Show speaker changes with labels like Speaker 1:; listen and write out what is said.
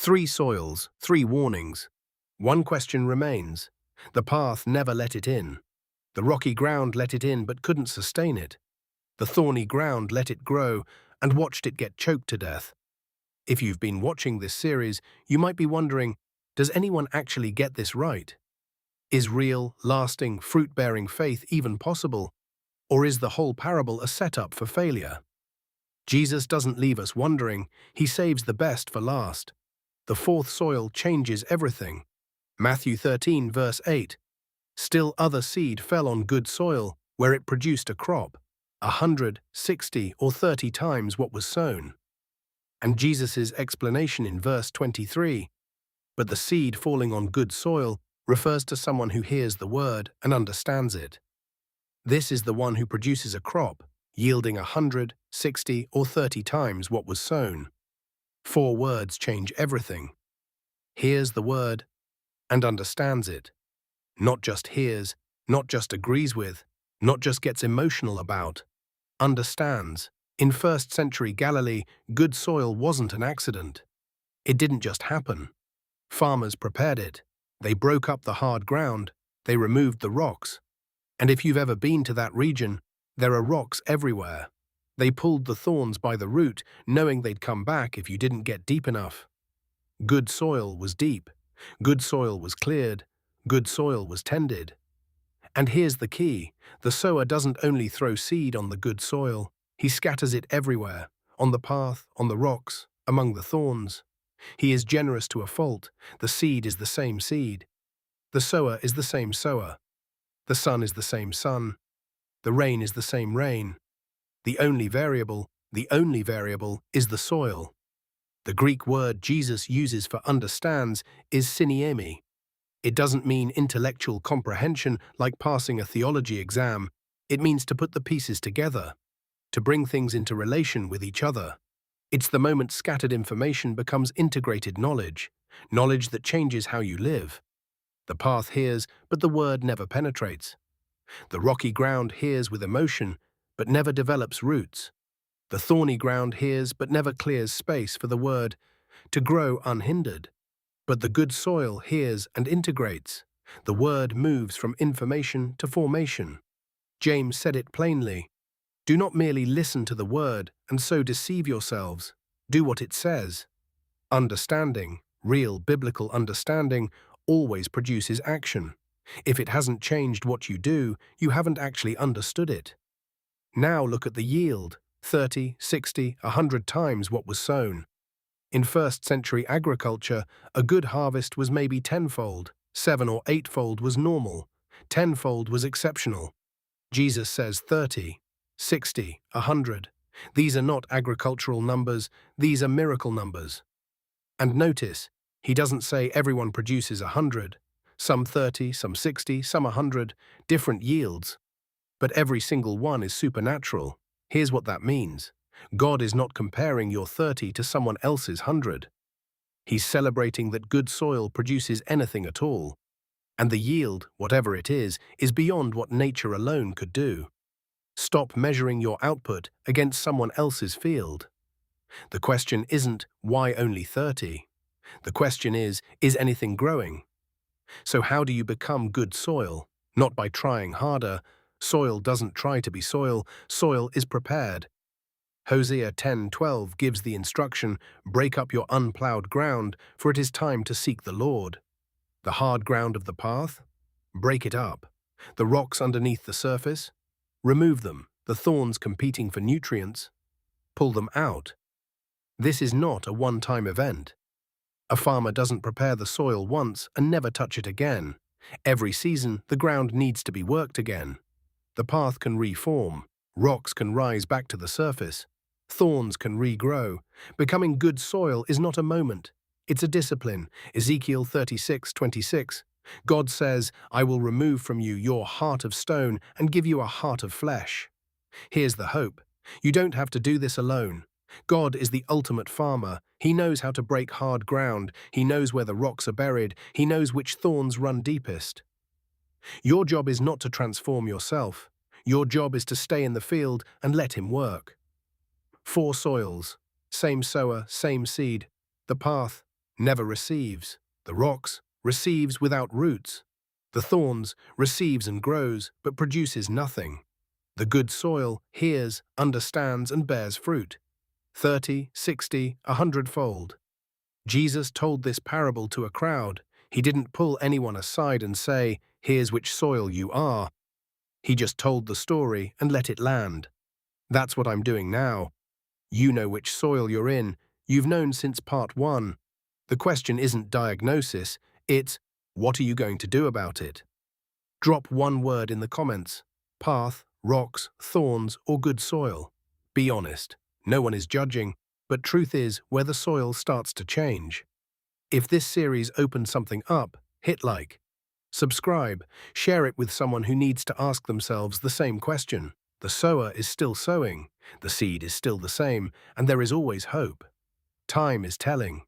Speaker 1: Three soils, three warnings. One question remains. The path never let it in. The rocky ground let it in but couldn't sustain it. The thorny ground let it grow and watched it get choked to death. If you've been watching this series, you might be wondering, does anyone actually get this right? Is real, lasting, fruit-bearing faith even possible? Or is the whole parable a setup for failure? Jesus doesn't leave us wondering, he saves the best for last. The fourth soil changes everything. Matthew 13, verse 8. Still other seed fell on good soil, where it produced a crop, 100, 60, or 30 times what was sown. And Jesus' explanation in verse 23, but the seed falling on good soil refers to someone who hears the word and understands it. This is the one who produces a crop, yielding 100, 60, or 30 times what was sown. 4 words change everything. Hears the word and understands it. Not just hears, not just agrees with, not just gets emotional about. Understands. In first-century Galilee, good soil wasn't an accident. It didn't just happen. Farmers prepared it. They broke up the hard ground. They removed the rocks. And if you've ever been to that region, there are rocks everywhere. They pulled the thorns by the root, knowing they'd come back if you didn't get deep enough. Good soil was deep. Good soil was cleared. Good soil was tended. And here's the key. The sower doesn't only throw seed on the good soil. He scatters it everywhere, on the path, on the rocks, among the thorns. He is generous to a fault. The seed is the same seed. The sower is the same sower. The sun is the same sun. The rain is the same rain. The only variable is the soil. The Greek word Jesus uses for understands is syniemi. It doesn't mean intellectual comprehension like passing a theology exam. It means to put the pieces together, to bring things into relation with each other. It's the moment scattered information becomes integrated knowledge, knowledge that changes how you live. The path hears, but the word never penetrates. The rocky ground hears with emotion, but never develops roots. The thorny ground hears, but never clears space for the word to grow unhindered. But the good soil hears and integrates. The word moves from information to formation. James said it plainly. Do not merely listen to the word and so deceive yourselves. Do what it says. Understanding, real biblical understanding, always produces action. If it hasn't changed what you do, you haven't actually understood it. Now look at the yield, 30, 60, 100 times what was sown. In first-century agriculture, a good harvest was maybe tenfold, 7 or 8-fold was normal, 10-fold was exceptional. Jesus says 30, 60, 100. These are not agricultural numbers, these are miracle numbers. And notice, he doesn't say everyone produces 100, some 30, some 60, some 100, different yields. But every single one is supernatural. Here's what that means. God is not comparing your 30 to someone else's 100. He's celebrating that good soil produces anything at all. And the yield, whatever it is beyond what nature alone could do. Stop measuring your output against someone else's field. The question isn't, why only 30? The question is anything growing? So how do you become good soil? Not by trying harder. Soil doesn't try to be soil. Soil is prepared. Hosea 10:12 gives the instruction, break up your unplowed ground, for it is time to seek the Lord. The hard ground of the path? Break it up. The rocks underneath the surface? Remove them. The thorns competing for nutrients? Pull them out. This is not a one-time event. A farmer doesn't prepare the soil once and never touch it again. Every season, the ground needs to be worked again. The path can reform. Rocks can rise back to the surface. Thorns can regrow. Becoming good soil is not a moment. It's a discipline. Ezekiel 36:26. God says, I will remove from you your heart of stone and give you a heart of flesh. Here's the hope. You don't have to do this alone. God is the ultimate farmer. He knows how to break hard ground. He knows where the rocks are buried. He knows which thorns run deepest. Your job is not to transform yourself. Your job is to stay in the field and let him work. 4 soils, same sower, same seed. The path, never receives. The rocks receives without roots. The thorns receives and grows, but produces nothing. The good soil hears, understands, and bears fruit. 30, 60, 100-fold. Jesus told this parable to a crowd. He didn't pull anyone aside and say, "Here's which soil you are." He just told the story and let it land. That's what I'm doing now. You know which soil you're in. You've known since part 1. The question isn't diagnosis, it's, what are you going to do about it? Drop one word in the comments: path, rocks, thorns, or good soil. Be honest. No one is judging, but truth is where the soil starts to change. If this series opened something up, hit like. Subscribe, share it with someone who needs to ask themselves the same question. The sower is still sowing, the seed is still the same, and there is always hope. Time is telling.